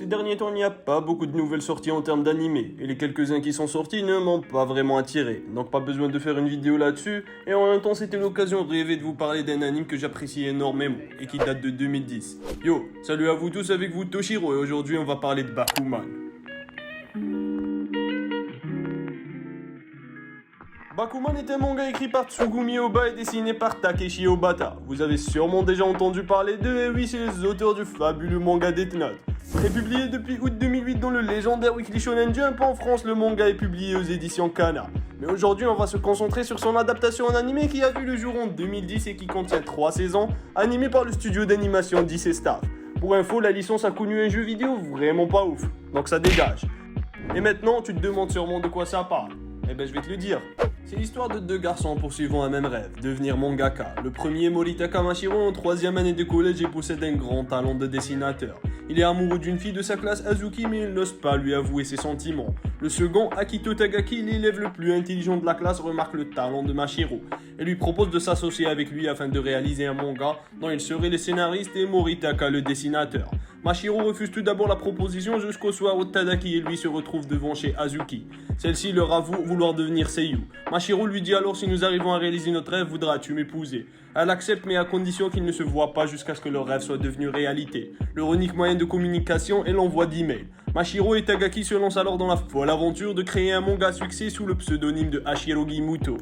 Ces derniers temps, il n'y a pas beaucoup de nouvelles sorties en termes d'animés, et les quelques-uns qui sont sortis ne m'ont pas vraiment attiré, donc pas besoin de faire une vidéo là-dessus, et en même temps c'était l'occasion de rêver de vous parler d'un anime que j'apprécie énormément, et qui date de 2010. Yo, salut à vous tous, avec vous Toshiro, et aujourd'hui on va parler de Bakuman. Bakuman est un manga écrit par Tsugumi Ohba et dessiné par Takeshi Obata. Vous avez sûrement déjà entendu parler d'eux, et oui, c'est les auteurs du fabuleux manga Death Note. Est publié depuis août 2008 dans le légendaire Weekly Shonen Jump. En France, le manga est publié aux éditions Kana. Mais aujourd'hui, on va se concentrer sur son adaptation en animé qui a vu le jour en 2010 et qui contient 3 saisons, animé par le studio d'animation DC Staff. Pour info, la licence a connu un jeu vidéo vraiment pas ouf, donc ça dégage. Et maintenant, tu te demandes sûrement de quoi ça parle. Eh ben je vais te le dire. C'est l'histoire de deux garçons poursuivant un même rêve, devenir mangaka. Le premier est Moritaka Mashiro en 3e année de collège et possède un grand talent de dessinateur. Il est amoureux d'une fille de sa classe, Azuki, mais il n'ose pas lui avouer ses sentiments. Le second, Akito Tagaki, l'élève le plus intelligent de la classe, remarque le talent de Mashiro et lui propose de s'associer avec lui afin de réaliser un manga dont il serait le scénariste et Moritaka le dessinateur. Mashiro refuse tout d'abord la proposition jusqu'au soir où Tadaki et lui se retrouvent devant chez Azuki. Celle-ci leur avoue vouloir devenir seiyuu. Mashiro lui dit alors: si nous arrivons à réaliser notre rêve, voudras-tu m'épouser? Elle accepte, mais à condition qu'ils ne se voient pas jusqu'à ce que leur rêve soit devenu réalité. Leur unique moyen de communication est l'envoi d'emails. Mashiro et Tagaki se lancent alors dans la folle aventure de créer un manga à succès sous le pseudonyme de Hashirogi Muto.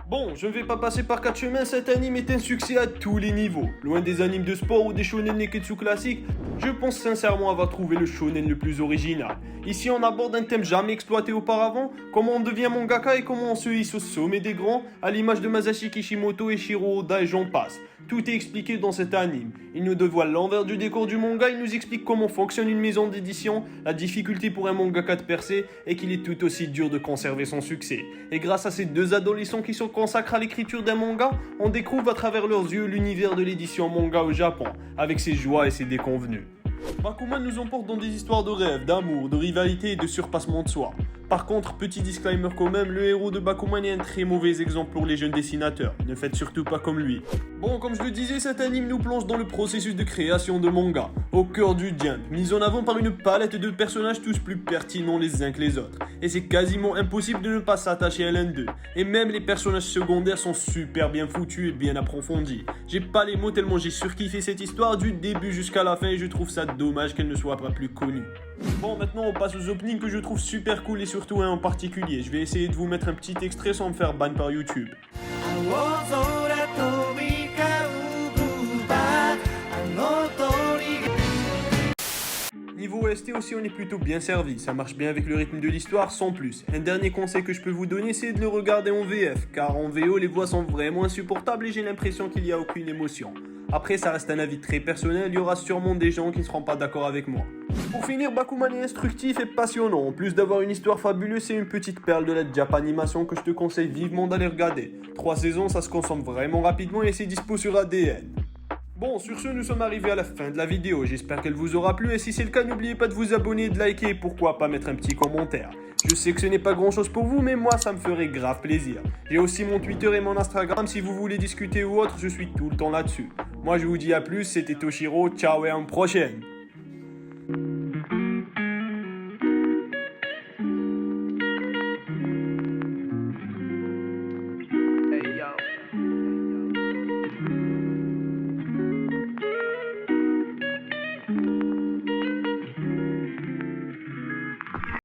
Bon, je ne vais pas passer par 4 chemins, cet anime est un succès à tous les niveaux. Loin des animes de sport ou des shonen neketsu classiques, je pense sincèrement avoir trouvé le shonen le plus original. Ici on aborde un thème jamais exploité auparavant, comment on devient mangaka et comment on se hisse au sommet des grands, à l'image de Masashi Kishimoto et Shiro Oda et j'en passe. Tout est expliqué dans cet anime. Il nous dévoile l'envers du décor du manga, il nous explique comment fonctionne une maison d'édition, la difficulté pour un mangaka de percer et qu'il est tout aussi dur de conserver son succès. Et grâce à ces deux adolescents qui se consacrent à l'écriture d'un manga, on découvre à travers leurs yeux l'univers de l'édition manga au Japon, avec ses joies et ses déconvenues. Bakuman nous emporte dans des histoires de rêve, d'amour, de rivalité et de surpassement de soi. Par contre, petit disclaimer quand même, le héros de Bakuman est un très mauvais exemple pour les jeunes dessinateurs. Ne faites surtout pas comme lui. Bon, comme je le disais, cet anime nous plonge dans le processus de création de manga, au cœur du Jump, mis en avant par une palette de personnages tous plus pertinents les uns que les autres. Et c'est quasiment impossible de ne pas s'attacher à l'un d'eux. Et même les personnages secondaires sont super bien foutus et bien approfondis. J'ai pas les mots tellement j'ai surkiffé cette histoire du début jusqu'à la fin et je trouve ça dommage qu'elle ne soit pas plus connue. Bon, maintenant on passe aux openings que je trouve super cool et surtout un en particulier. Je vais essayer de vous mettre un petit extrait sans me faire ban par YouTube. Niveau OST aussi, on est plutôt bien servi, ça marche bien avec le rythme de l'histoire sans plus. Un dernier conseil que je peux vous donner, c'est de le regarder en VF, car en VO les voix sont vraiment insupportables et j'ai l'impression qu'il n'y a aucune émotion. Après, ça reste un avis très personnel, il y aura sûrement des gens qui ne seront pas d'accord avec moi. Pour finir, Bakuman est instructif et passionnant. En plus d'avoir une histoire fabuleuse, c'est une petite perle de la Japanimation que je te conseille vivement d'aller regarder. 3 saisons, ça se consomme vraiment rapidement et c'est dispo sur ADN. Bon, sur ce, nous sommes arrivés à la fin de la vidéo. J'espère qu'elle vous aura plu et si c'est le cas, n'oubliez pas de vous abonner, de liker et pourquoi pas mettre un petit commentaire. Je sais que ce n'est pas grand chose pour vous, mais moi ça me ferait grave plaisir. J'ai aussi mon Twitter et mon Instagram, si vous voulez discuter ou autre, je suis tout le temps là-dessus. Moi je vous dis à plus, c'était Toshiro, ciao et à une prochaine.